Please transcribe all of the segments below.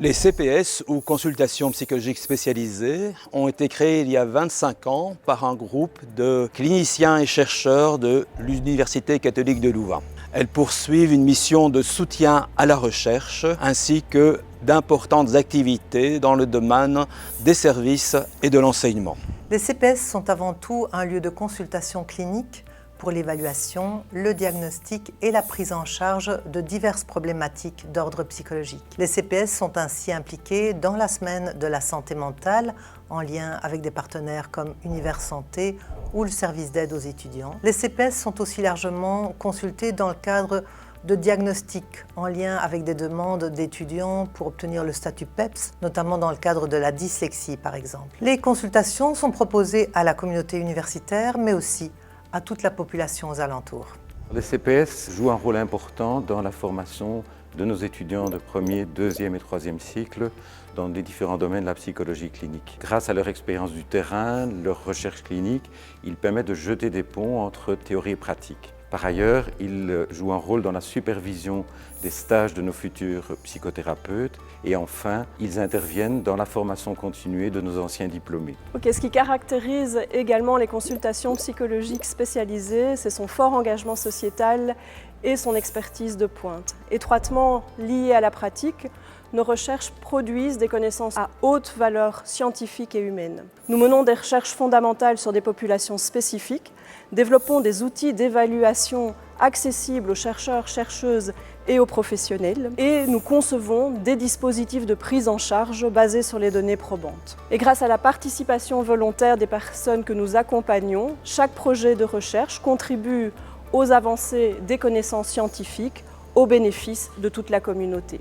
Les CPS ou consultations psychologiques spécialisées ont été créées il y a 25 ans par un groupe de cliniciens et chercheurs de l'Université catholique de Louvain. Elles poursuivent une mission de soutien à la recherche ainsi que d'importantes activités dans le domaine des services et de l'enseignement. Les CPS sont avant tout un lieu de consultation clinique pour l'évaluation, le diagnostic et la prise en charge de diverses problématiques d'ordre psychologique. Les CPS sont ainsi impliqués dans la semaine de la santé mentale en lien avec des partenaires comme Univers Santé ou le service d'aide aux étudiants. Les CPS sont aussi largement consultés dans le cadre de diagnostics en lien avec des demandes d'étudiants pour obtenir le statut PEPS, notamment dans le cadre de la dyslexie par exemple. Les consultations sont proposées à la communauté universitaire mais aussi à toute la population aux alentours. Les CPS jouent un rôle important dans la formation de nos étudiants de premier, deuxième et troisième cycle dans les différents domaines de la psychologie clinique. Grâce à leur expérience du terrain, leur recherche clinique, ils permettent de jeter des ponts entre théorie et pratique. Par ailleurs, ils jouent un rôle dans la supervision des stages de nos futurs psychothérapeutes et enfin, ils interviennent dans la formation continuée de nos anciens diplômés. Ce qui caractérise également les consultations psychologiques spécialisées, c'est son fort engagement sociétal et son expertise de pointe. Étroitement liées à la pratique, nos recherches produisent des connaissances à haute valeur scientifique et humaine. Nous menons des recherches fondamentales sur des populations spécifiques, développons des outils d'évaluation accessibles aux chercheurs, chercheuses et aux professionnels et nous concevons des dispositifs de prise en charge basés sur les données probantes. Et grâce à la participation volontaire des personnes que nous accompagnons, chaque projet de recherche contribue aux avancées des connaissances scientifiques au bénéfice de toute la communauté.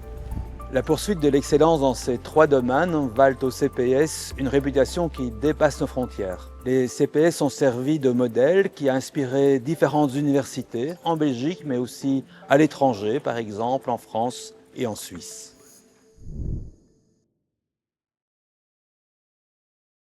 La poursuite de l'excellence dans ces trois domaines valent aux CPS une réputation qui dépasse nos frontières. Les CPS ont servi de modèle qui a inspiré différentes universités en Belgique mais aussi à l'étranger, par exemple en France et en Suisse.